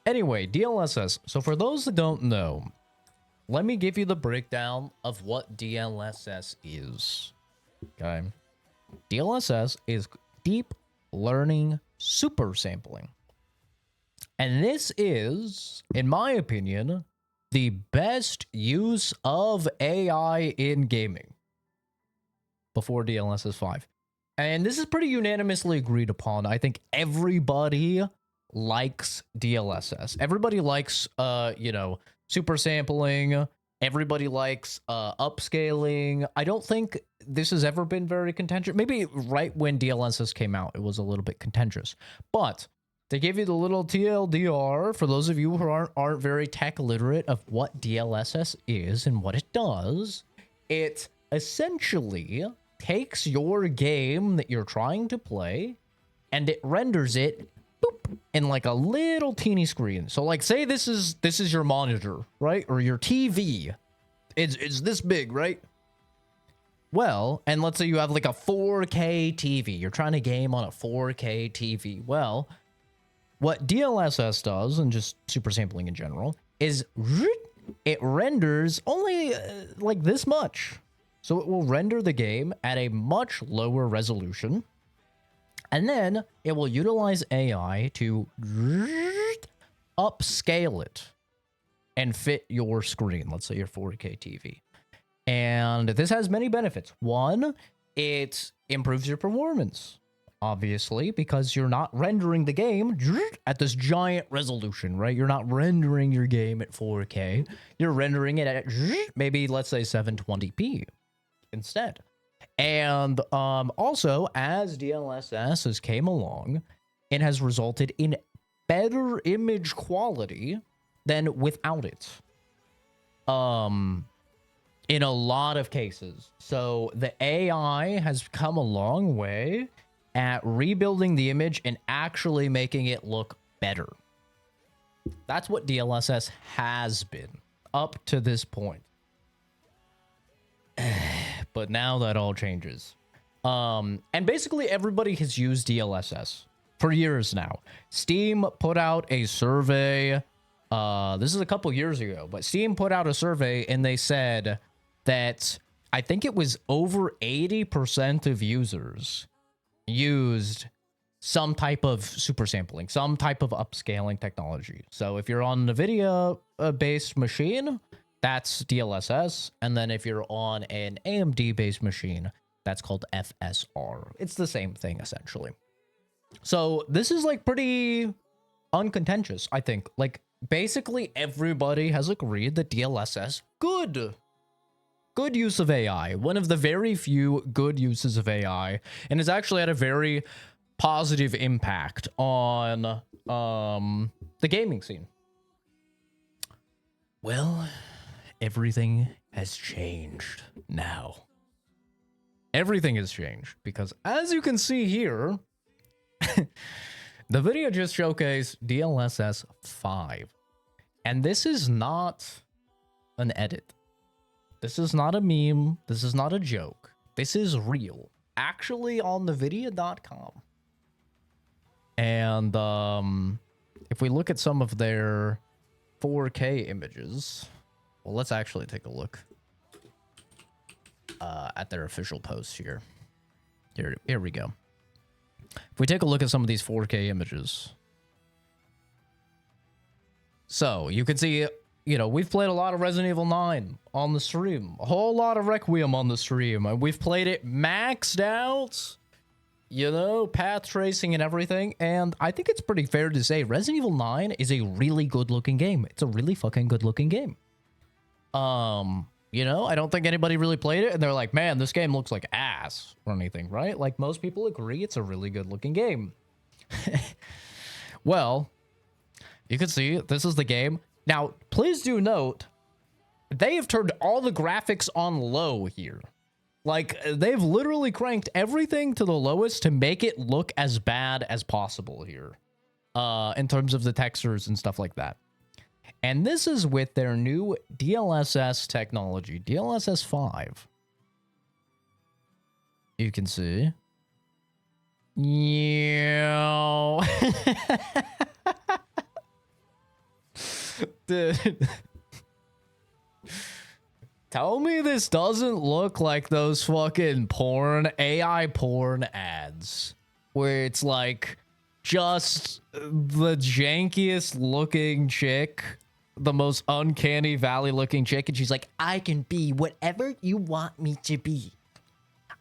Anyway, DLSS. So for those that don't know, let me give you the breakdown of what DLSS is. Okay. DLSS is deep learning super sampling. And this is, in my opinion, the best use of AI in gaming before DLSS 5. And this is pretty unanimously agreed upon. I think everybody likes DLSS. Everybody likes, super sampling. Everybody likes upscaling. I don't think this has ever been very contentious. Maybe right when DLSS came out, it was a little bit contentious. But they give you the little TLDR for those of you who aren't very tech literate of what DLSS is and what it does. It essentially takes your game that you're trying to play and it renders it boop, in like a little teeny screen. So like say this is your monitor, right? Or your TV. It's this big, right? Well, and let's say you have like a 4K TV. You're trying to game on a 4K TV. Well, what DLSS does, and just super sampling in general, is it renders only like this much. So it will render the game at a much lower resolution. And then it will utilize AI to upscale it and fit your screen. Let's say your 4K TV. And this has many benefits. One, it improves your performance. Obviously, because you're not rendering the game at this giant resolution, right? You're not rendering your game at 4K. You're rendering it at maybe, let's say, 720p instead. And also, as DLSS has came along, it has resulted in better image quality than without it. In a lot of cases. So the AI has come a long way at rebuilding the image and actually making it look better. That's what DLSS has been up to this point. But now that all changes. And basically everybody has used DLSS for years now. Steam put out a survey. This is a couple years ago, but Steam put out a survey and they said that I think it was over 80% of users used some type of super sampling, some type of upscaling technology. So if you're on a NVIDIA-based machine, that's DLSS. And then if you're on an AMD-based machine, that's called FSR. It's the same thing, essentially. So this is like pretty uncontentious, I think. Like basically everybody has agreed that DLSS, good use of AI, one of the very few good uses of AI, and has actually had a very positive impact on the gaming scene. Well, everything has changed now. Everything has changed because as you can see here, the video just showcased DLSS 5. And this is not an edit. This is not a meme. This is not a joke. This is real. Actually on thevideo.com. And if we look at some of their 4K images, well, let's actually take a look at their official posts here. Here we go. If we take a look at some of these 4K images. So you can see, you know, we've played a lot of Resident Evil 9 on the stream. A whole lot of Requiem on the stream. And we've played it maxed out, you know, path tracing and everything. And I think it's pretty fair to say Resident Evil 9 is a really good looking game. It's a really fucking good looking game. You know, I don't think anybody really played it and they're like, man, this game looks like ass or anything, right? Like most people agree it's a really good looking game. Well, you can see this is the game. Now, please do note, they have turned all the graphics on low here. Like, they've literally cranked everything to the lowest to make it look as bad as possible here. In terms of the textures and stuff like that. And this is with their new DLSS technology, DLSS 5. You can see. Yeah. Dude. Tell me this doesn't look like those fucking AI porn ads where it's like just the jankiest looking chick, the most uncanny valley looking chick, and she's like, I can be whatever you want me to be.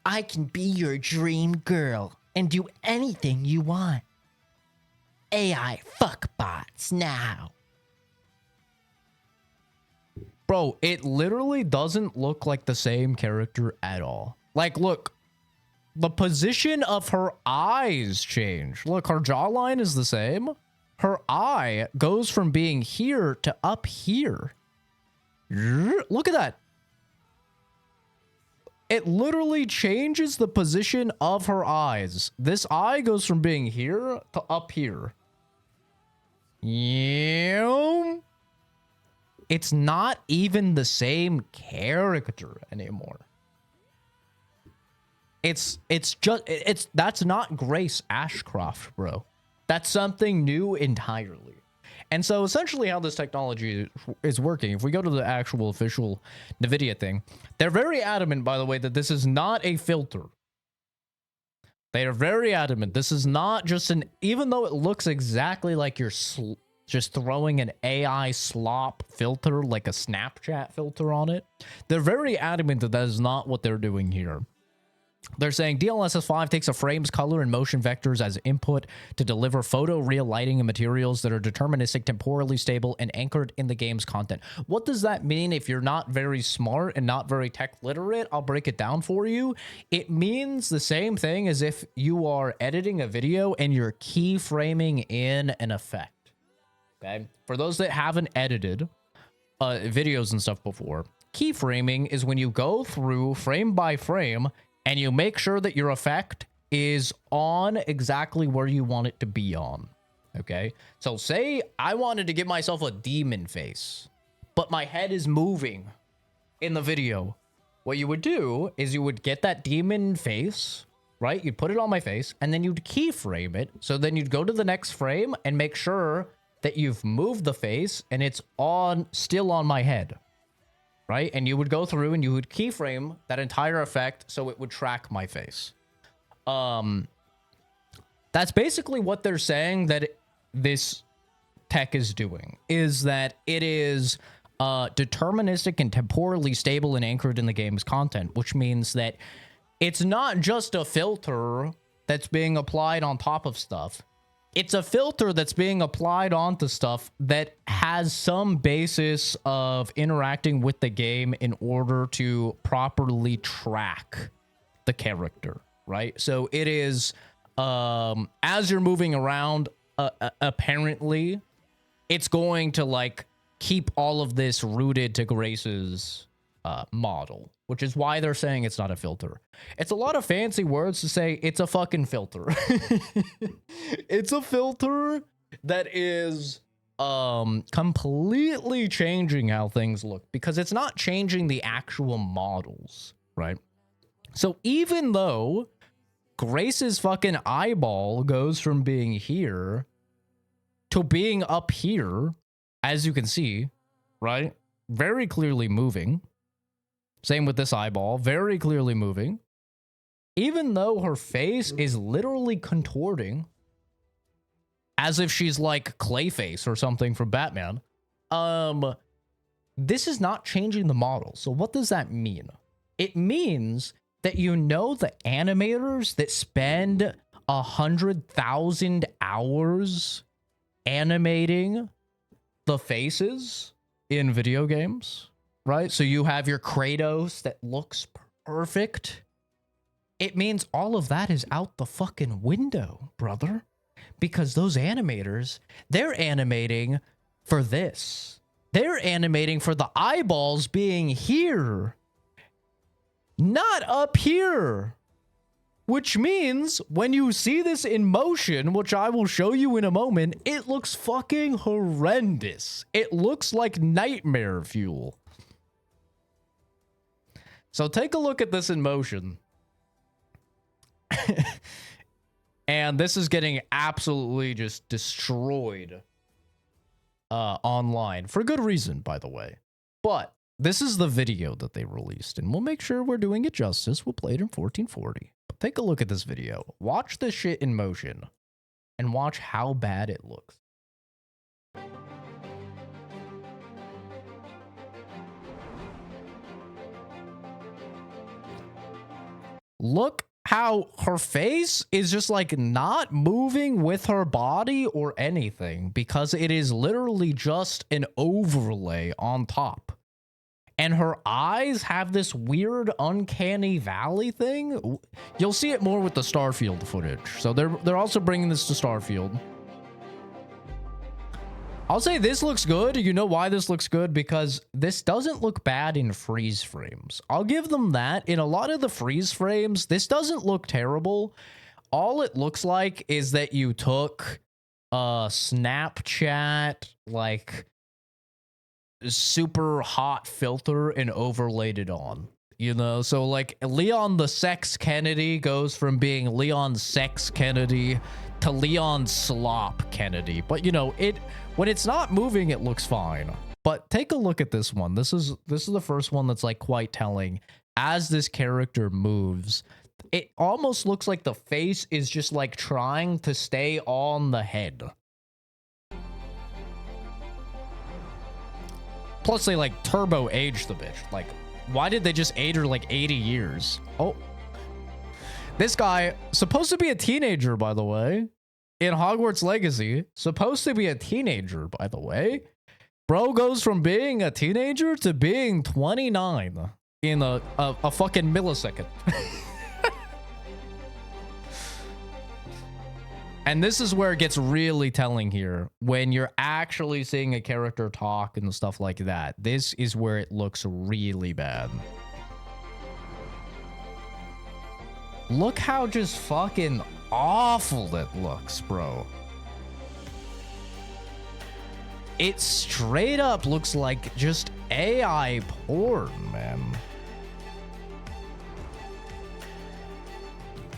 I can be your dream girl and do anything you want. AI fuck bots now. Bro, it literally doesn't look like the same character at all. Like, look, the position of her eyes change. Look, her jawline is the same. Her eye goes from being here to up here. Look at that. It literally changes the position of her eyes. This eye goes from being here to up here. Yeah. It's not even the same character anymore. That's not Grace Ashcroft, bro. That's something new entirely. And so essentially how this technology is working, if we go to the actual official NVIDIA thing, they're very adamant, by the way, that this is not a filter. They are very adamant. This is not just even though it looks exactly like you're just throwing an AI slop filter, like a Snapchat filter on it, they're very adamant that that is not what they're doing here. They're saying DLSS 5 takes a frame's color and motion vectors as input to deliver photoreal lighting and materials that are deterministic, temporally stable, and anchored in the game's content. What does that mean if you're not very smart and not very tech literate? I'll break it down for you. It means the same thing as if you are editing a video and you're keyframing in an effect. Okay? For those that haven't edited videos and stuff before, keyframing is when you go through frame by frame and you make sure that your effect is on exactly where you want it to be on. Okay? So say I wanted to give myself a demon face, but my head is moving in the video. What you would do is you would get that demon face, right? You'd put it on my face, and then you'd keyframe it. So then you'd go to the next frame and make sure that you've moved the face and it's still on my head. Right? And you would go through and you would keyframe that entire effect so it would track my face. That's basically what they're saying that this tech is doing, is that it is deterministic and temporally stable and anchored in the game's content, which means that it's not just a filter that's being applied on top of stuff. It's a filter that's being applied onto stuff that has some basis of interacting with the game in order to properly track the character, right? So it is, as you're moving around, apparently, it's going to, like, keep all of this rooted to Grace's model, which is why they're saying it's not a filter. It's a lot of fancy words to say it's a fucking filter. It's a filter that is completely changing how things look, because it's not changing the actual models, right? So even though Grace's fucking eyeball goes from being here to being up here, as you can see, right? Very clearly moving. Same with this eyeball, very clearly moving. Even though her face is literally contorting, as if she's like Clayface or something from Batman, this is not changing the model. So what does that mean? It means that you know the animators that spend 100,000 hours animating the faces in video games, right? So you have your Kratos that looks perfect. It means all of that is out the fucking window, brother. Because those animators, they're animating for this. They're animating for the eyeballs being here, not up here. Which means when you see this in motion, which I will show you in a moment, it looks fucking horrendous. It looks like nightmare fuel. So take a look at this in motion. And this is getting absolutely just destroyed online for good reason, by the way. But this is the video that they released, and we'll make sure we're doing it justice. We'll play it in 1440. But take a look at this video. Watch this shit in motion, and watch how bad it looks. Look how her face is just like not moving with her body or anything, because it is literally just an overlay on top. And her eyes have this weird uncanny valley thing. You'll see it more with the Starfield footage. So they're also bringing this to Starfield. I'll say this looks good. You know why this looks good? Because this doesn't look bad in freeze frames. I'll give them that. In a lot of the freeze frames, this doesn't look terrible. All it looks like is that you took a Snapchat, like, super hot filter and overlaid it on. You know, so like Leon the Sex Kennedy goes from being Leon Sex Kennedy to Leon Slop Kennedy. But you know, when it's not moving, it looks fine. But take a look at this one. This is the first one that's like quite telling. As this character moves, it almost looks like the face is just like trying to stay on the head. Plus they like turbo aged the bitch. Like, why did they just age her like 80 years? Oh. This guy, supposed to be a teenager, by the way. In Hogwarts Legacy. Supposed to be a teenager, by the way. Bro goes from being a teenager to being 29 in a fucking millisecond. And this is where it gets really telling here. When you're actually seeing a character talk and stuff like that. This is where it looks really bad. Look how just fucking awful it looks, bro. It straight up looks like just AI porn, man.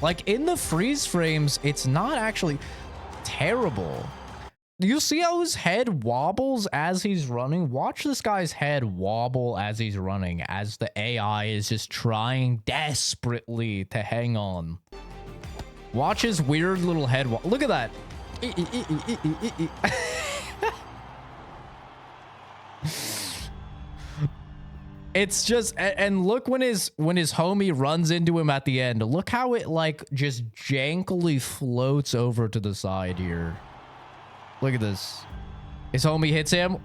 Like, in the freeze frames, it's not actually terrible. You see how his head wobbles as he's running? Watch this guy's head wobble as he's running, as the AI is just trying desperately to hang on. Watch his weird little head. Look at that. It's just, and look when his homie runs into him at the end. Look how it like just jankily floats over to the side here. Look at this. His homie hits him.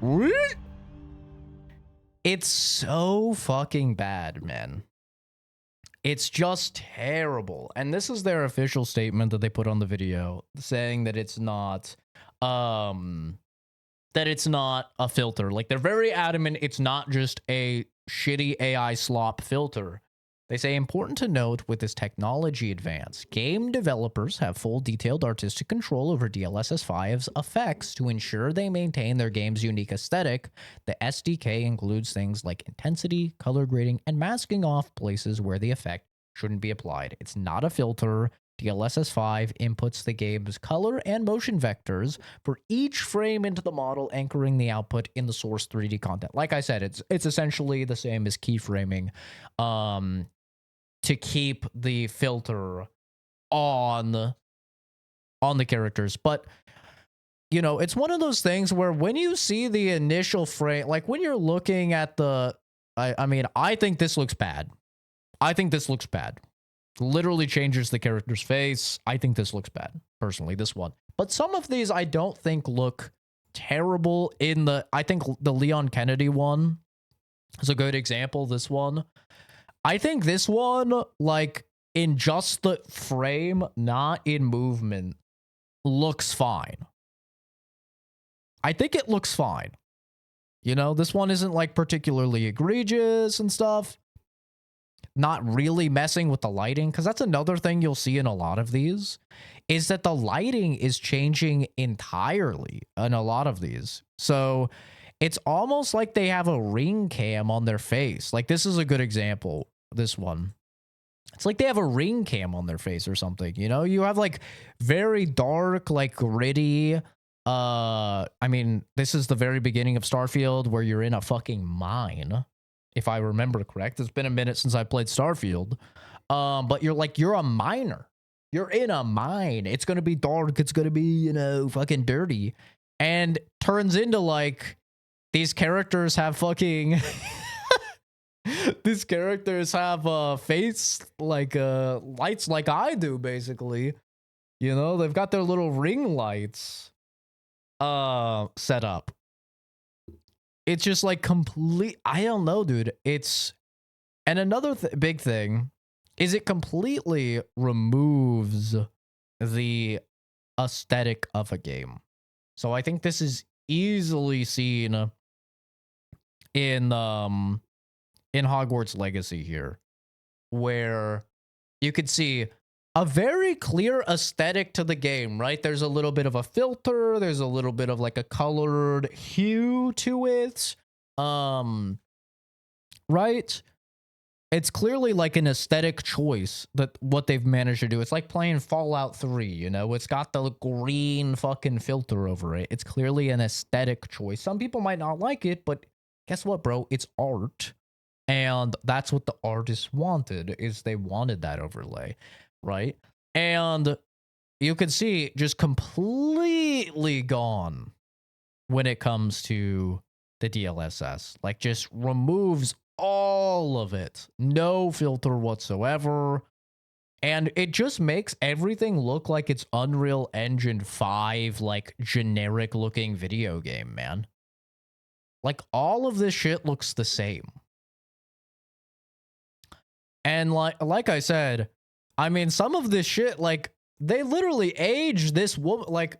It's so fucking bad, man. It's just terrible. And this is their official statement that they put on the video, saying that it's not a filter. Like, they're very adamant it's not just a shitty AI slop filter. They say, important to note, with this technology advance, game developers have full detailed artistic control over DLSS 5's effects to ensure they maintain their game's unique aesthetic. The SDK includes things like intensity, color grading, and masking off places where the effect shouldn't be applied. It's not a filter. DLSS 5 inputs the game's color and motion vectors for each frame into the model, anchoring the output in the source 3D content. Like I said, it's essentially the same as keyframing, to keep the filter on the characters. But you know, it's one of those things where when you see the initial frame, like when you're looking at the, I mean, I think this looks bad. I think this looks bad. Literally changes the character's face. I think this looks bad, personally, this one. But some of these I don't think look terrible. I think the Leon Kennedy one is a good example, this one. I think this one, like, in just the frame, not in movement, looks fine. I think it looks fine. You know, this one isn't, like, particularly egregious and stuff. Not really messing with the lighting, because that's another thing you'll see in a lot of these, is that the lighting is changing entirely in a lot of these. So it's almost like they have a ring cam on their face. Like, this is a good example, this one. It's like they have a ring cam on their face or something, you know? You have, like, very dark, like, gritty, I mean, this is the very beginning of Starfield where you're in a fucking mine, if I remember correct. It's been a minute since I played Starfield. But you're a miner. You're in a mine. It's gonna be dark. It's gonna be, fucking dirty. And turns into like these characters have fucking these characters have face like lights like I do, basically. They've got their little ring lights set up. It's just like complete. I don't know, dude. And another big thing is it completely removes the aesthetic of a game. So I think this is easily seen in Hogwarts Legacy here, where you could see a very clear aesthetic to the game, right? There's a little bit of a filter, there's a little bit of like a colored hue to it. Right? It's clearly like an aesthetic choice that what they've managed to do. It's like playing Fallout 3, It's got the green fucking filter over it. It's clearly an aesthetic choice. Some people might not like it, but guess what, bro? It's art. And that's what the artists wanted, is they wanted that overlay, right? And you can see just completely gone when it comes to the DLSS. Like, just removes all of it. No filter whatsoever. And it just makes everything look like it's Unreal Engine 5, like, generic looking video game, man. Like, all of this shit looks the same. And like I said, I mean, some of this shit, like, they literally aged this woman. Like,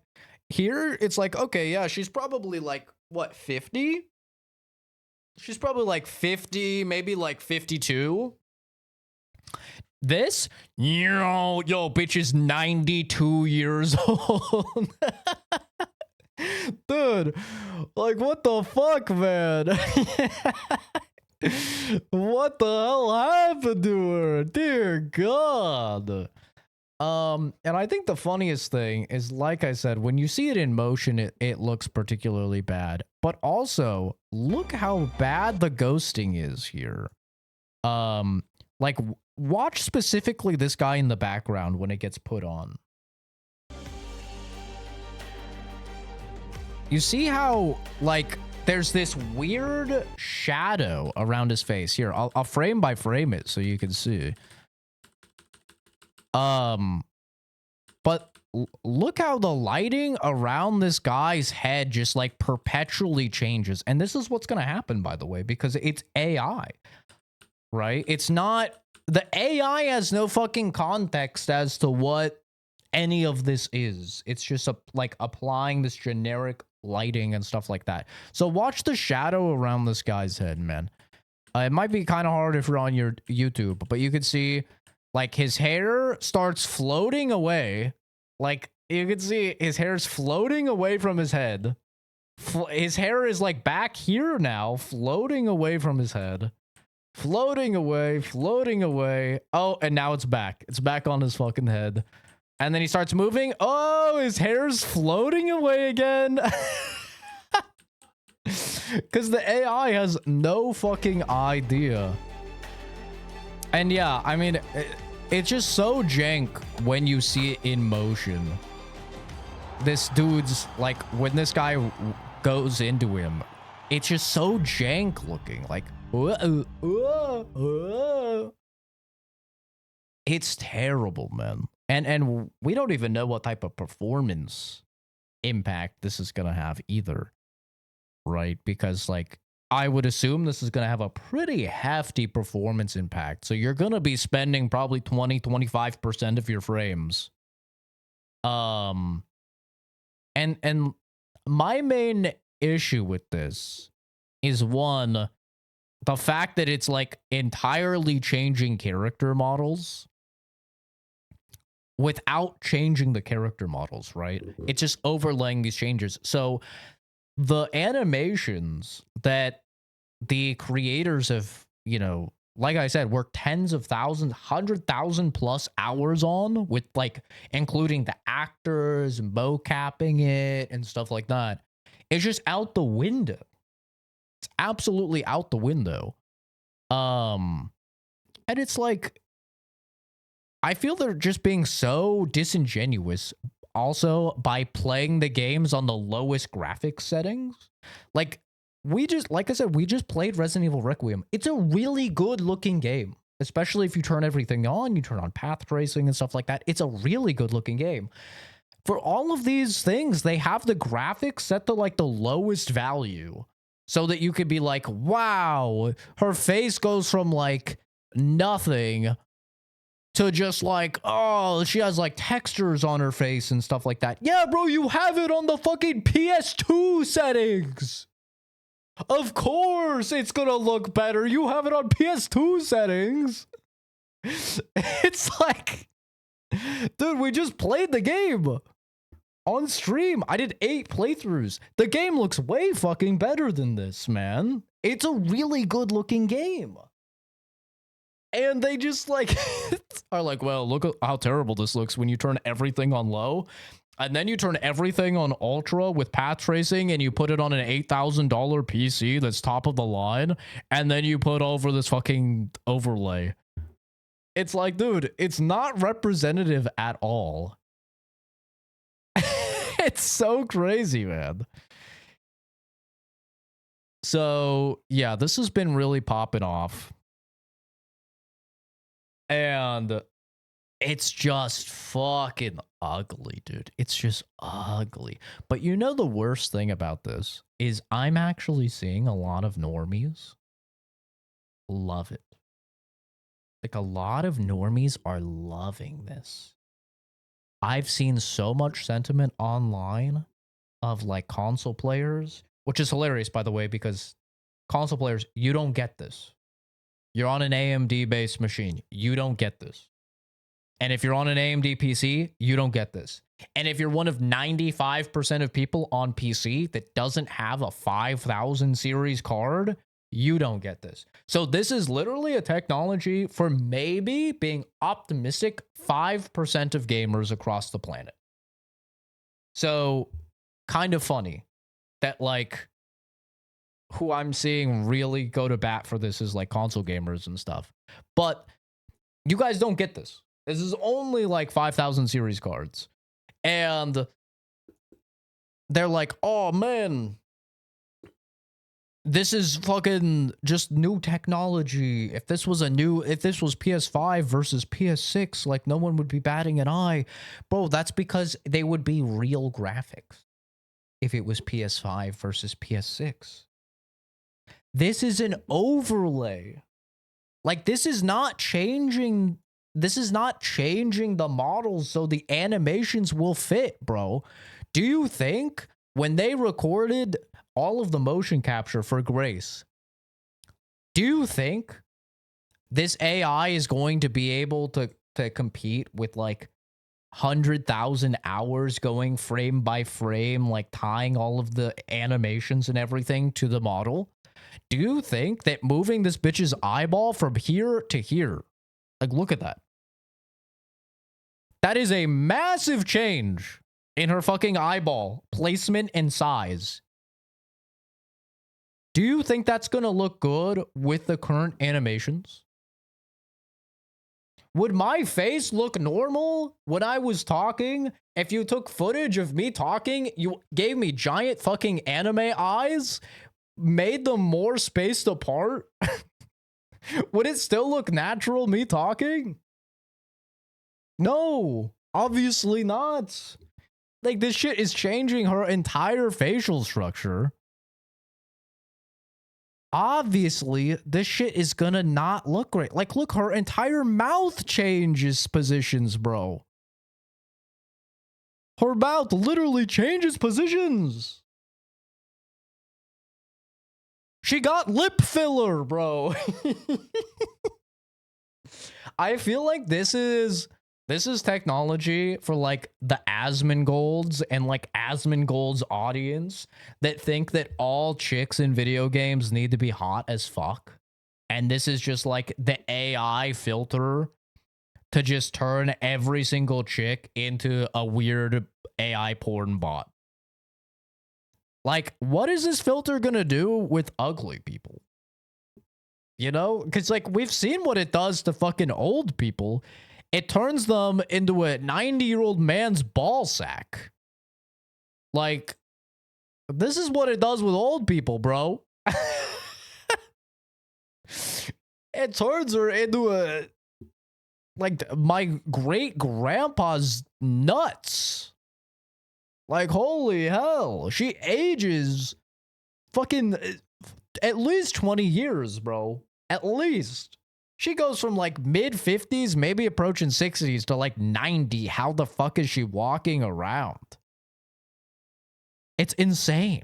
here, it's like, okay, yeah, she's probably like, what, 50? She's probably like 50, maybe like 52. This, yo, bitch is 92 years old. Dude, like, what the fuck, man? What the hell happened to her? Dear God. And I think the funniest thing is, like I said, when you see it in motion, it looks particularly bad. But also, look how bad the ghosting is here. Like, watch specifically this guy in the background when it gets put on. You see how, like, there's this weird shadow around his face. Here, I'll frame by frame it so you can see. But look how the lighting around this guy's head just like perpetually changes. And this is what's going to happen, by the way, because it's AI, right? It's not, the AI has no fucking context as to what any of this is. It's just like applying this generic lighting and stuff like that. So watch the shadow around this guy's head, man. It might be kind of hard if you're on your YouTube, but you can see like his hair starts floating away. Like, you can see his hair's floating away from his head. His hair is like back here now, floating away from his head. Floating away, floating away. Oh, and now it's back. It's back on his fucking head. And then he starts moving. Oh, his hair's floating away again. Because the AI has no fucking idea. And yeah, I mean, it's just so jank when you see it in motion. This dude's, like, when this guy goes into him, it's just so jank looking. Like, it's terrible, man. And we don't even know what type of performance impact this is going to have either. Right? Because, like, I would assume this is going to have a pretty hefty performance impact. So you're going to be spending probably 20-25% of your frames. And my main issue with this is, one, the fact that it's like entirely changing character models without changing the character models, right? It's just overlaying these changes. So the animations that the creators have, like I said, we're tens of thousands, 100,000 plus hours on, with like including the actors and mocapping it and stuff like that. It's just out the window. It's absolutely out the window. And it's like, I feel they're just being so disingenuous also by playing the games on the lowest graphics settings. Like, like I said, we just played Resident Evil Requiem. It's a really good looking game, especially if you turn everything on, you turn on path tracing and stuff like that. It's a really good looking game. For all of these things, they have the graphics set to like the lowest value so that you could be like, wow, her face goes from like nothing to just like, oh, she has like textures on her face and stuff like that. Yeah, bro, you have it on the fucking PS2 settings. Of course it's gonna look better. You have it on PS2 settings. It's like, dude, we just played the game on stream. I did 8 playthroughs. The game looks way fucking better than this, man. It's a really good looking game. And they just like are like, well, look at how terrible this looks when you turn everything on low. And then you turn everything on ultra with path tracing and you put it on an $8,000 PC that's top of the line. And then you put over this fucking overlay. It's like, dude, it's not representative at all. It's so crazy, man. So, yeah, this has been really popping off. And it's just fucking ugly, dude. It's just ugly. But you know the worst thing about this is I'm actually seeing a lot of normies love it. Like, a lot of normies are loving this. I've seen so much sentiment online of like console players, which is hilarious, by the way, because console players, you don't get this. You're on an AMD based machine. You don't get this. And if you're on an AMD PC, you don't get this. And if you're one of 95% of people on PC that doesn't have a 5000 series card, you don't get this. So this is literally a technology for maybe being optimistic 5% of gamers across the planet. So kind of funny that like who I'm seeing really go to bat for this is like console gamers and stuff. But you guys don't get this. This is only like 5000 series cards. And they're like, oh man, this is fucking just new technology. If this was PS5 versus PS6, like no one would be batting an eye. Bro, that's because they would be real graphics if it was PS5 versus PS6. This is an overlay. Like, this is not changing the models so the animations will fit, bro. Do you think when they recorded all of the motion capture for Grace, do you think this AI is going to be able to compete with like 100,000 hours going frame by frame, like tying all of the animations and everything to the model? Do you think that moving this bitch's eyeball from here to here, like, look at that. That is a massive change in her fucking eyeball placement and size. Do you think that's going to look good with the current animations? Would my face look normal when I was talking? If you took footage of me talking, you gave me giant fucking anime eyes, made them more spaced apart, would it still look natural, me talking? No, obviously not. Like, this shit is changing her entire facial structure. Obviously, this shit is gonna not look great. Like, look, her entire mouth changes positions, bro. Her mouth literally changes positions. She got lip filler, bro. I feel like this is technology for like the Asmongold's and like Asmongold's audience that think that all chicks in video games need to be hot as fuck And this is just like the AI filter to just turn every single chick into a weird AI porn bot. Like, what is this filter gonna do with ugly people? You know? Because, like, we've seen what it does to fucking old people. It turns them into a 90-year-old man's ball sack. Like, this is what it does with old people, bro. It turns her into a, like, my great-grandpa's nuts. Like, holy hell. She ages fucking at least 20 years, bro. At least. She goes from, like, mid-50s, maybe approaching 60s, to, like, 90. How the fuck is she walking around? It's insane.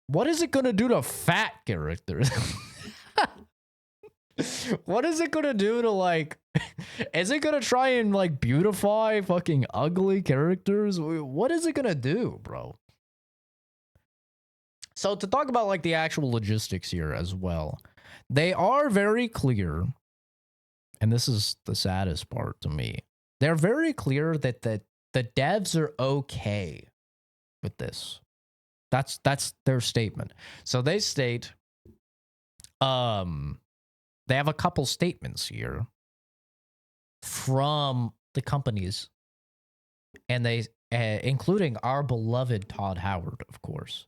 What is it gonna do to fat characters? What is it gonna do to, like... Is it gonna try and, like, beautify fucking ugly characters? What is it gonna do, bro? So to talk about, like, the actual logistics here as well, they are very clear, and this is the saddest part to me. They're very clear that the devs are okay with this. That's their statement. So they state, they have a couple statements here from the companies, and they, including our beloved Todd Howard, of course.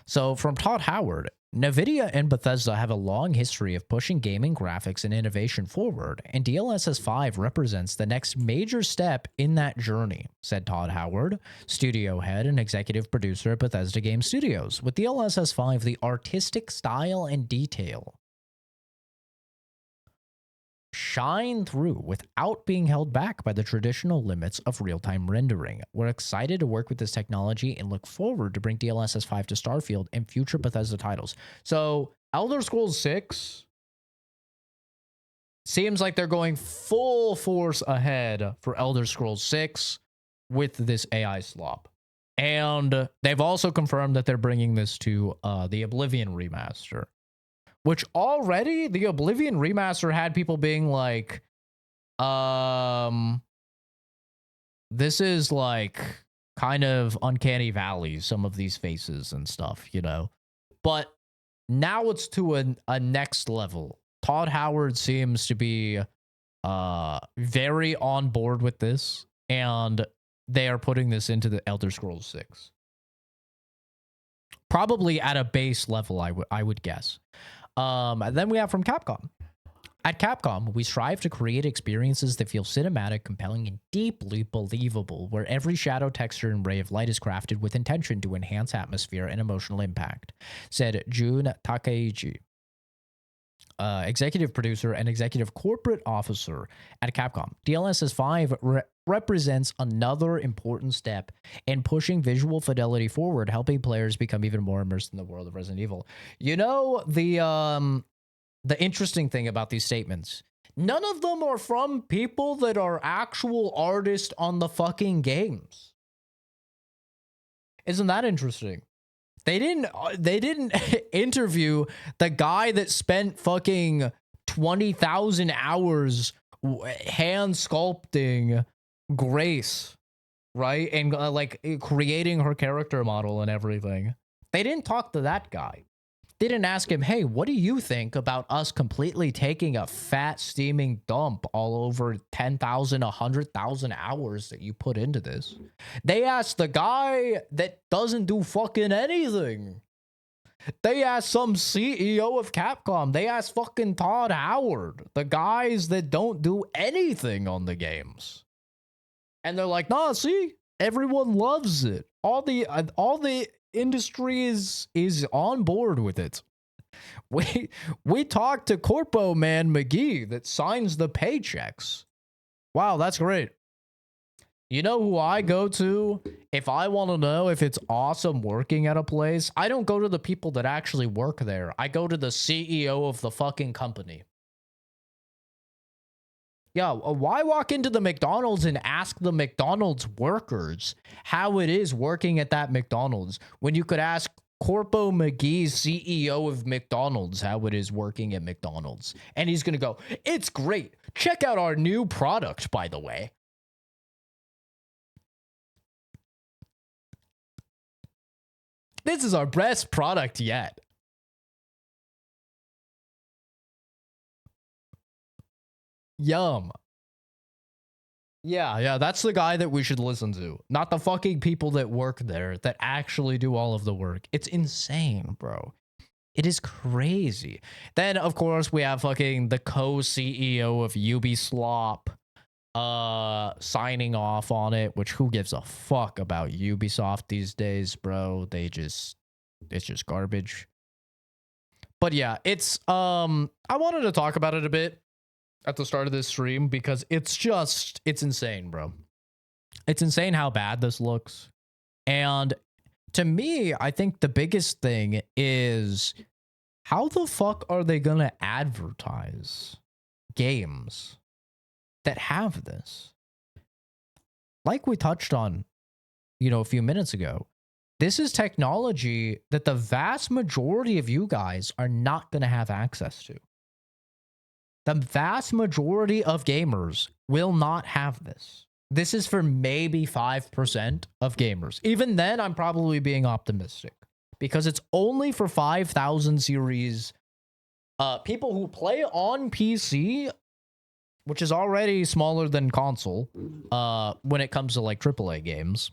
So from Todd Howard, NVIDIA and Bethesda have a long history of pushing gaming graphics and innovation forward, and DLSS 5 represents the next major step in that journey, said Todd Howard, studio head and executive producer at Bethesda Game Studios. With DLSS 5, the artistic style and detail shine through without being held back by the traditional limits of real-time rendering. We're excited to work with this technology and look forward to bring DLSS 5 to Starfield and future Bethesda titles. So, Elder Scrolls 6 seems like they're going full force ahead for Elder Scrolls 6 with this AI slop. And they've also confirmed that they're bringing this to the Oblivion remaster. Which already, the Oblivion remaster had people being like, this is like kind of Uncanny Valley, some of these faces and stuff, you know? But now it's to a next level. Todd Howard seems to be very on board with this, and they are putting this into the Elder Scrolls 6. Probably at a base level, I would guess. And then we have from Capcom. At Capcom, we strive to create experiences that feel cinematic, compelling, and deeply believable, where every shadow, texture, and ray of light is crafted with intention to enhance atmosphere and emotional impact, said Jun Takeichi, executive producer and executive corporate officer at Capcom. DLSS 5 represents another important step in pushing visual fidelity forward, helping players become even more immersed in the world of Resident Evil. You know, the interesting thing about these statements, none of them are from people that are actual artists on the fucking games. Isn't that interesting? They didn't interview the guy that spent fucking 20,000 hours hand sculpting Grace, right? And like creating her character model and everything. They didn't talk to that guy. They didn't ask him, hey, what do you think about us completely taking a fat steaming dump all over 10,000, 100,000 hours that you put into this? They asked the guy that doesn't do fucking anything. They asked some CEO of Capcom. They asked fucking Todd Howard. The guys that don't do anything on the games. And they're like, nah, see, everyone loves it. All the industry is on board with it. We talked to Corpo Man McGee that signs the paychecks. Wow, that's great. You know who I go to if I want to know if it's awesome working at a place? I don't go to the people that actually work there. I go to the CEO of the fucking company. Yeah, why walk into the McDonald's and ask the McDonald's workers how it is working at that McDonald's when you could ask Corpo McGee, CEO of McDonald's, how it is working at McDonald's. And he's going to go, it's great. Check out our new product, by the way. This is our best product yet. Yum. Yeah, that's the guy that we should listen to. Not the fucking people that work there that actually do all of the work. It's insane, bro. It is crazy. Then, of course, we have fucking the co-CEO of Slop signing off on it, which who gives a fuck about Ubisoft these days, bro? It's just garbage. But yeah, it's I wanted to talk about it a bit at the start of this stream because it's insane, bro. It's insane how bad this looks. And to me, I think the biggest thing is how the fuck are they gonna advertise games that have this? Like we touched on, a few minutes ago, this is technology that the vast majority of you guys are not gonna have access to. The vast majority of gamers will not have this. This is for maybe 5% of gamers. Even then, I'm probably being optimistic because it's only for 5,000 series people who play on PC, which is already smaller than console when it comes to like AAA games,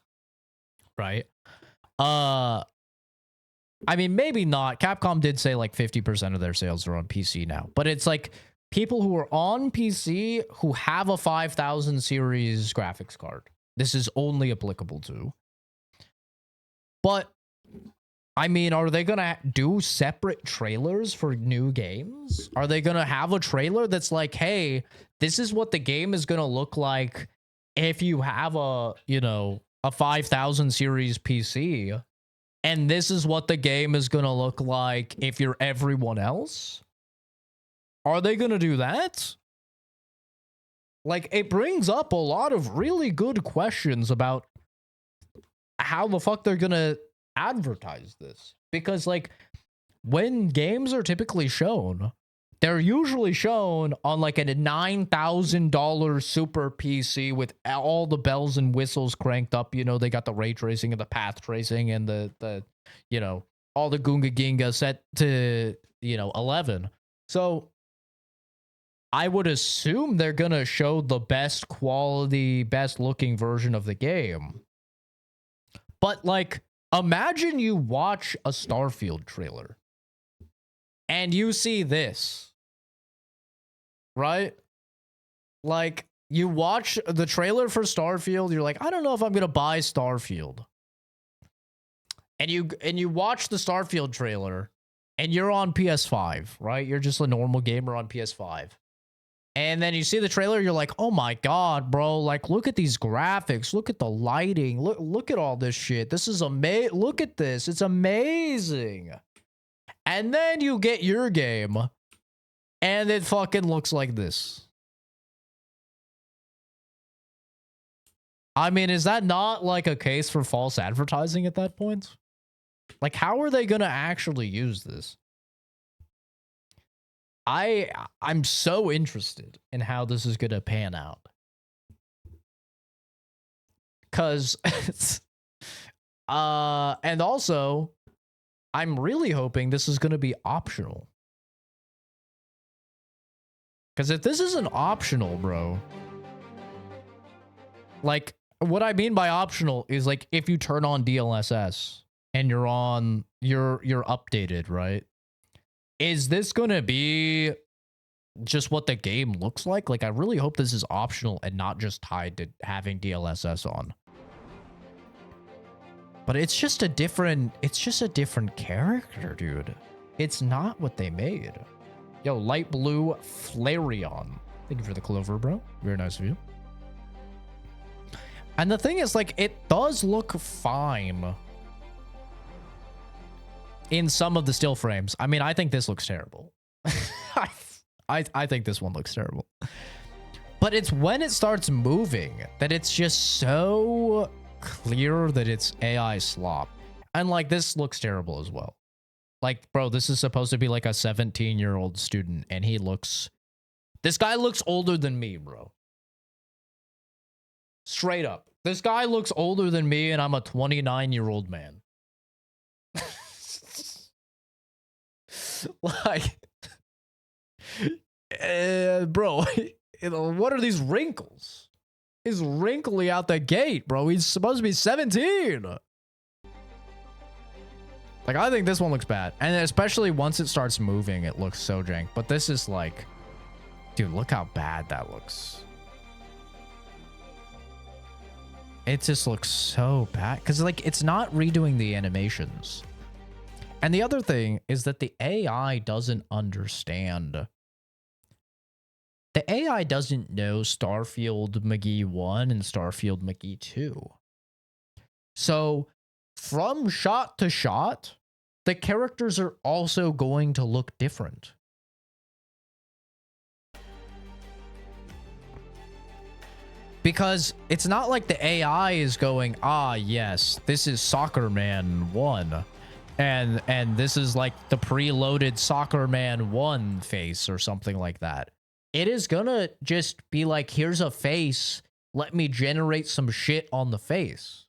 right? I mean, maybe not. Capcom did say like 50% of their sales are on PC now, but it's like people who are on PC who have a 5,000 series graphics card. This is only applicable to. But, I mean, are they going to do separate trailers for new games? Are they going to have a trailer that's like, hey, this is what the game is going to look like if you have a 5,000 series PC, and this is what the game is going to look like if you're everyone else? Are they going to do that? Like, it brings up a lot of really good questions about how the fuck they're going to advertise this. Because, like, when games are typically shown, they're usually shown on, like, a $9,000 super PC with all the bells and whistles cranked up. They got the ray tracing and the path tracing and the all the Gunga Ginga set to, 11. So I would assume they're going to show the best quality, best looking version of the game. But like, imagine you watch a Starfield trailer and you see this, right? Like, you watch the trailer for Starfield, you're like, I don't know if I'm going to buy Starfield. And you watch the Starfield trailer and you're on PS5, right? You're just a normal gamer on PS5. And then you see the trailer, you're like, oh my god, bro, like, look at these graphics, look at the lighting, look at all this shit. This is amazing. Look at this. It's amazing. And then you get your game, and it fucking looks like this. I mean, is that not like a case for false advertising at that point? Like, how are they going to actually use this? I'm so interested in how this is going to pan out. Cause and also I'm really hoping this is going to be optional. Cause if this isn't optional, bro, like, what I mean by optional is like if you turn on DLSS and you're updated, right? Is this going to be just what the game looks like? Like, I really hope this is optional and not just tied to having DLSS on. But it's just a different character, dude. It's not what they made. Yo, light blue Flareon. Thank you for the clover, bro. Very nice of you. And the thing is, like, it does look fine in some of the still frames. I mean, I think this looks terrible. I think this one looks terrible. But it's when it starts moving that it's just so clear that it's AI slop. And like this looks terrible as well. Like, bro, this is supposed to be like a 17-year-old student, and this guy looks older than me, bro. Straight up. This guy looks older than me, and I'm a 29-year-old man. Like, bro, what are these wrinkles? He's wrinkly out the gate, bro. He's supposed to be 17. Like, I think this one looks bad. And especially once it starts moving, it looks so jank. But this is like, dude, look how bad that looks. It just looks so bad. Because, like, it's not redoing the animations. And the other thing is that the AI doesn't understand. The AI doesn't know Starfield McGee 1 and Starfield McGee 2. So, from shot to shot, the characters are also going to look different. Because it's not like the AI is going, ah, yes, this is Soccer Man 1. And this is like the preloaded Soccer Man 1 face or something like that. It is gonna just be like, here's a face. Let me generate some shit on the face.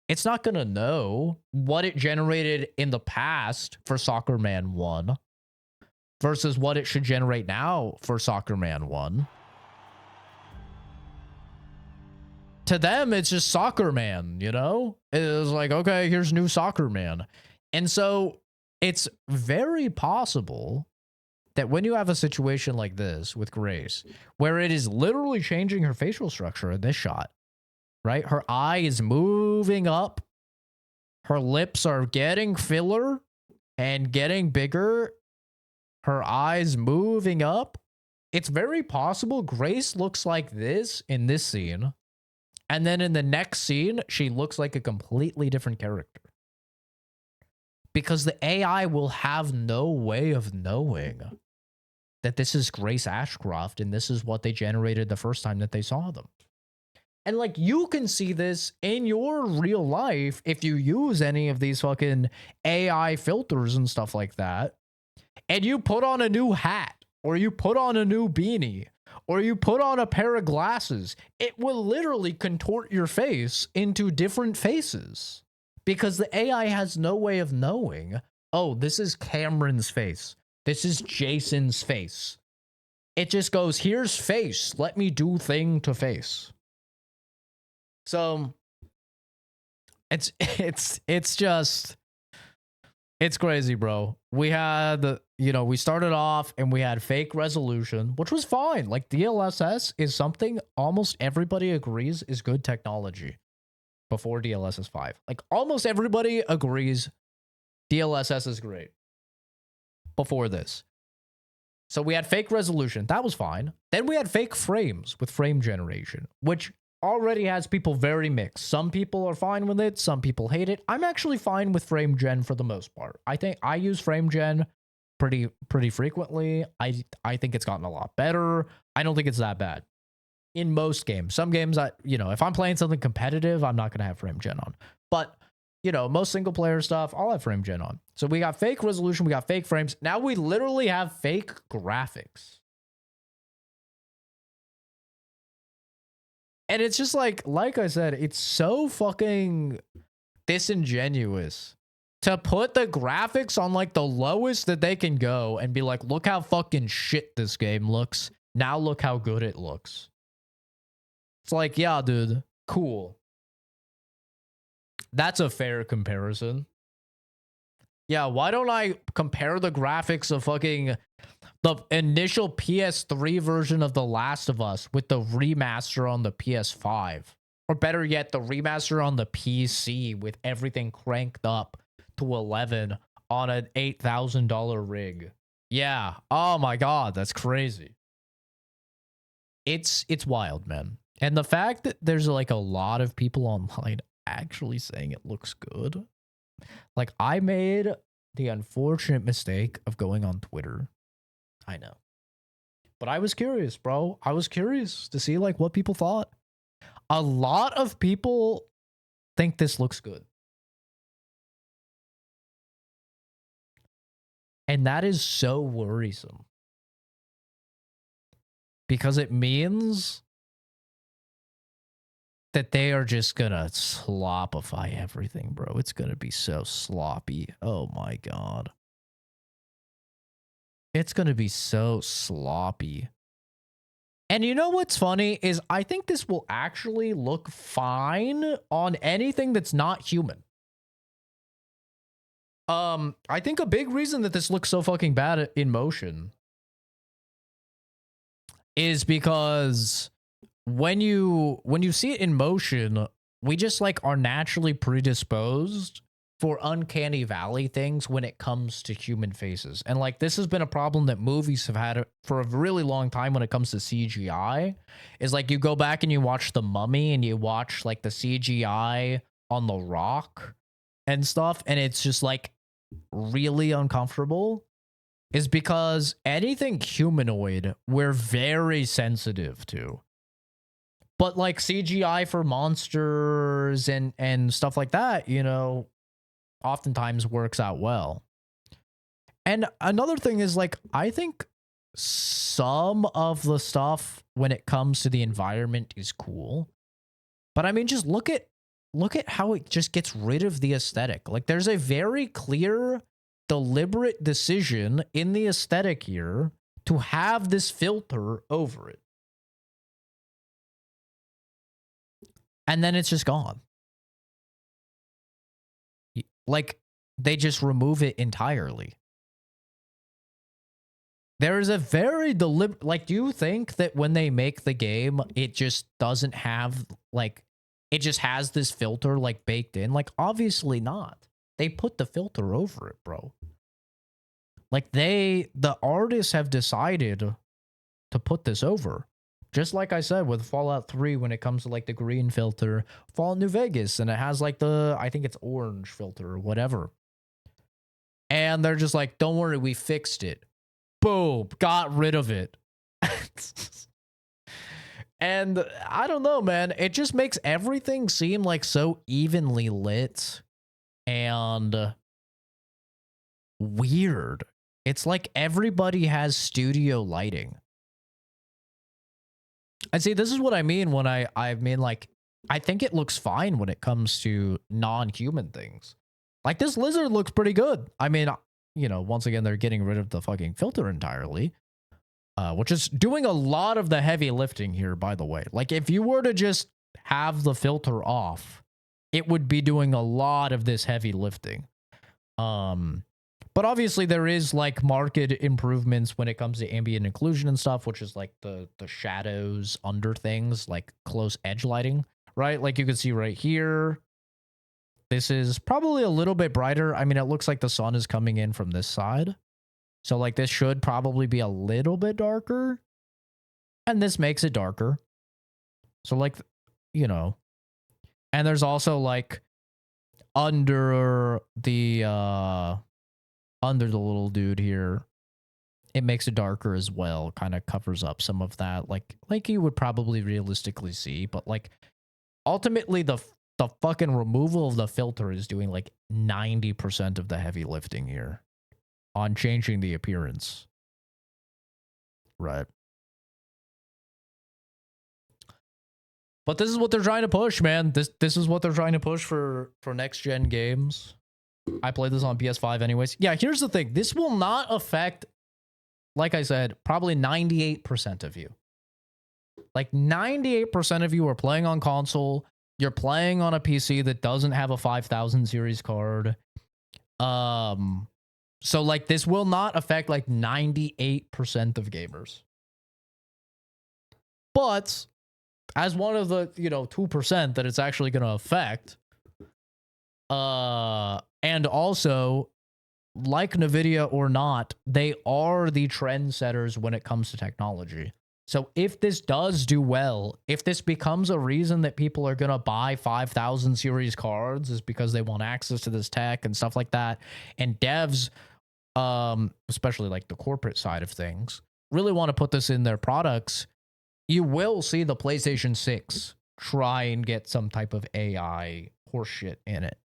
It's not going to know what it generated in the past for Soccer Man 1 versus what it should generate now for Soccer Man 1. To them, it's just Soccer Man, you know? It's like, okay, here's new Soccer Man. And so it's very possible that when you have a situation like this with Grace, where it is literally changing her facial structure in this shot, right? Her eye is moving up. Her lips are getting filler and getting bigger. Her eyes moving up. It's very possible Grace looks like this in this scene. And then in the next scene, she looks like a completely different character. Because the AI will have no way of knowing that this is Grace Ashcroft and this is what they generated the first time that they saw them. And, like, you can see this in your real life if you use any of these fucking AI filters and stuff like that. And you put on a new hat, or you put on a new beanie, or you put on a pair of glasses. It will literally contort your face into different faces. Because the AI has no way of knowing, oh, this is Cameron's face. This is Jason's face. It just goes, here's face. Let me do thing to face. So it's crazy, bro. We had, we started off and we had fake resolution, which was fine. Like, DLSS is something almost everybody agrees is good technology before DLSS 5. Like, almost everybody agrees DLSS is great before this. So we had fake resolution. That was fine. Then we had fake frames with frame generation, which already has people very mixed. Some people are fine with it. Some people hate it. I'm actually fine with frame gen for the most part. I think I use frame gen pretty frequently. I think it's gotten a lot better. I don't think it's that bad in most games. Some games, if I'm playing something competitive, I'm not going to have frame gen on. But, most single player stuff, I'll have frame gen on. So we got fake resolution. We got fake frames. Now we literally have fake graphics. And it's just like I said, it's so fucking disingenuous to put the graphics on like the lowest that they can go and be like, look how fucking shit this game looks. Now look how good it looks. It's like, yeah, dude, cool. That's a fair comparison. Yeah, why don't I compare the graphics of fucking the initial PS3 version of The Last of Us with the remaster on the PS5? Or better yet, the remaster on the PC with everything cranked up to 11 on an $8,000 rig. Yeah. Oh my God, that's crazy. It's wild, man. And the fact that there's like a lot of people online actually saying it looks good. Like, I made the unfortunate mistake of going on Twitter. I know. But I was curious, bro. I was curious to see like what people thought. A lot of people think this looks good. And that is so worrisome. Because it means that they are just gonna slopify everything, bro. It's gonna be so sloppy. Oh my god. It's gonna be so sloppy. And you know what's funny is I think this will actually look fine on anything that's not human. I think a big reason that this looks so fucking bad in motion is because when you see it in motion, we just like are naturally predisposed for uncanny valley things when it comes to human faces. And like this has been a problem that movies have had for a really long time when it comes to CGI. Is like you go back and you watch The Mummy and you watch like the CGI on The Rock and stuff, and it's just like really uncomfortable. Is because anything humanoid we're very sensitive to. But like CGI for monsters and stuff like that, you know, oftentimes works out well. And another thing is like I think some of the stuff when it comes to the environment is cool. But I mean just look at how it just gets rid of the aesthetic. Like there's a very clear deliberate decision in the aesthetic here to have this filter over it. And then it's just gone. Like, they just remove it entirely. There is a very deliberate... Like, do you think that when they make the game, it just doesn't have, like... It just has this filter, like, baked in? Like, obviously not. They put the filter over it, bro. Like, the artists have decided to put this over. Just like I said with Fallout 3 when it comes to like the green filter, Fallout New Vegas, and it has like the, I think it's orange filter or whatever. And they're just like, don't worry, we fixed it. Boom, got rid of it. And I don't know, man. It just makes everything seem like so evenly lit and weird. It's like everybody has studio lighting. And see, this is what I mean when I mean, like, I think it looks fine when it comes to non-human things. Like, this lizard looks pretty good. I mean, you know, once again, they're getting rid of the fucking filter entirely. Which is doing a lot of the heavy lifting here, by the way. Like, if you were to just have the filter off, it would be doing a lot of this heavy lifting. But obviously there is like marked improvements when it comes to ambient occlusion and stuff, which is like the shadows under things, like close edge lighting, right? Like you can see right here, this is probably a little bit brighter. I mean, it looks like the sun is coming in from this side. So like this should probably be a little bit darker, and this makes it darker. So like, you know, and there's also like under the little dude here, it makes it darker as well, kind of covers up some of that, like you would probably realistically see. But like ultimately the fucking removal of the filter is doing like 90% of the heavy lifting here on changing the appearance, right? But this is what they're trying to push, man. This is what they're trying to push for next gen games. I played this on PS5 anyways. Yeah, here's the thing. This will not affect, like I said, probably 98% of you. Like 98% of you are playing on console. You're playing on a PC that doesn't have a 5000 series card. So like this will not affect like 98% of gamers. But as one of the, you know, 2% that it's actually going to affect, and also, like NVIDIA or not, they are the trendsetters when it comes to technology. So if this does do well, if this becomes a reason that people are going to buy 5000 series cards is because they want access to this tech and stuff like that, and devs, especially like the corporate side of things, really want to put this in their products, you will see the PlayStation 6 try and get some type of AI horseshit in it.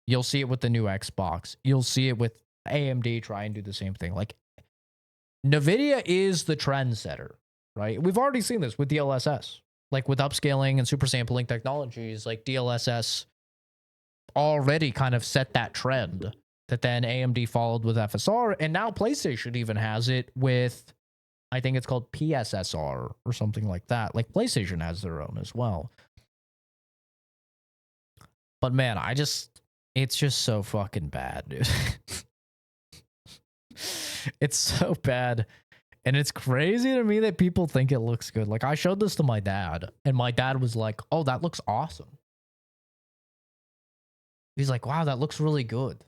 You'll see it with the new Xbox. You'll see it with AMD try and do the same thing. Like, NVIDIA is the trendsetter, right? We've already seen this with DLSS. Like, with upscaling and super sampling technologies, like DLSS already kind of set that trend that then AMD followed with FSR, and now PlayStation even has it with, I think it's called PSSR or something like that. Like, PlayStation has their own as well. But man, it's just so fucking bad, dude. It's so bad. And it's crazy to me that people think it looks good. Like, I showed this to my dad, and my dad was like, oh, that looks awesome. He's like, wow, that looks really good.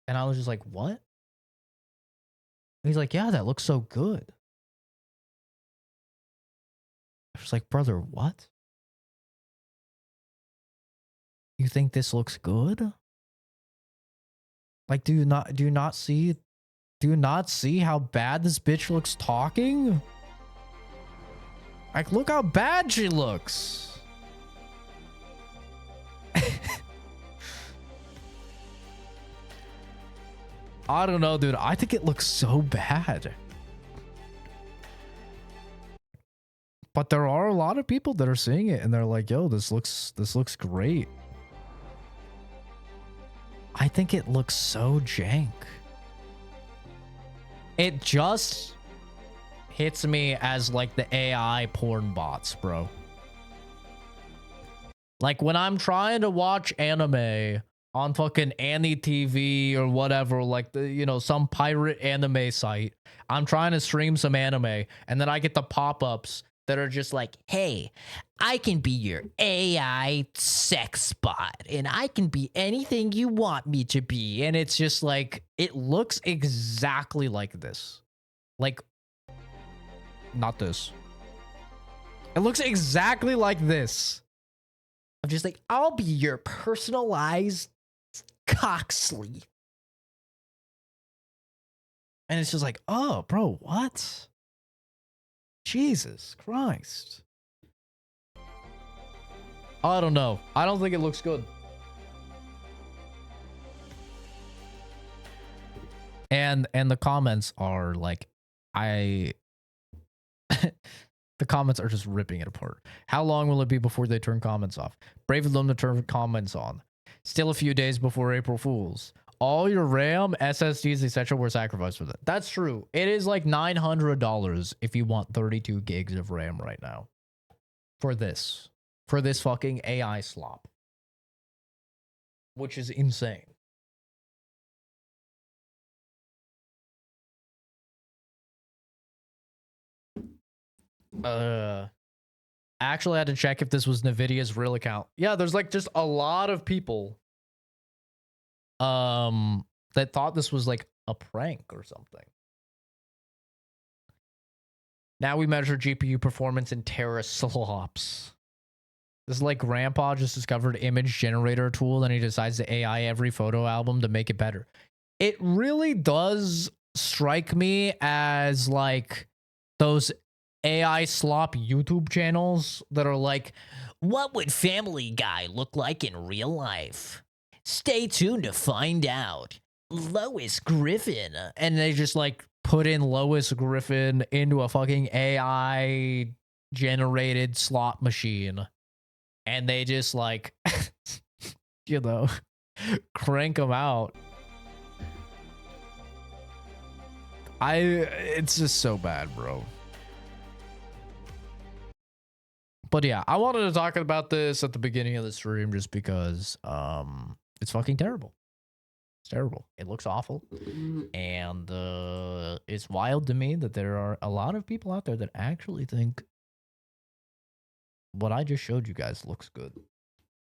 And I was just like, what? And he's like, yeah, that looks so good. I was like, brother, what? You think this looks good? Like, do you not see how bad this bitch looks talking? Like, look how bad she looks. I don't know, dude. I think it looks so bad. But there are a lot of people that are seeing it and they're like, yo, this looks great. I think it looks so jank. It just hits me as like the AI porn bots, bro. Like, when I'm trying to watch anime on fucking Annie TV or whatever, like the, you know, some pirate anime site, I'm trying to stream some anime, and then I get the pop-ups that are just like, hey, I can be your AI sex bot, and I can be anything you want me to be. And it's just like, it looks exactly like this. Like, not this. It looks exactly like this. I'm just like, I'll be your personalized cocksley. And it's just like, oh, bro, what? Jesus Christ. I don't know. I don't think it looks good. And the comments are like, the comments are just ripping it apart. How long will it be before they turn comments off? Brave of them to turn comments on. Still a few days before April Fools. All your RAM, SSDs, etc. were sacrificed for that. That's true. It is like $900 if you want 32 gigs of RAM right now. For this fucking AI slop. Which is insane. Actually, I had to check if this was NVIDIA's real account. Yeah, there's like just a lot of people that thought this was like a prank or something. Now we measure GPU performance in teraslops. This is like grandpa just discovered image generator tool, and he decides to AI every photo album to make it better. It really does strike me as like those AI slop YouTube channels that are like, what would Family Guy look like in real life? Stay tuned to find out. Lois Griffin. And they just like put in Lois Griffin into a fucking AI generated slot machine. And they just like, you know, crank them out. It's just so bad, bro. But yeah, I wanted to talk about this at the beginning of the stream just because it's fucking terrible. It's terrible. It looks awful. And it's wild to me that there are a lot of people out there that actually think what I just showed you guys looks good.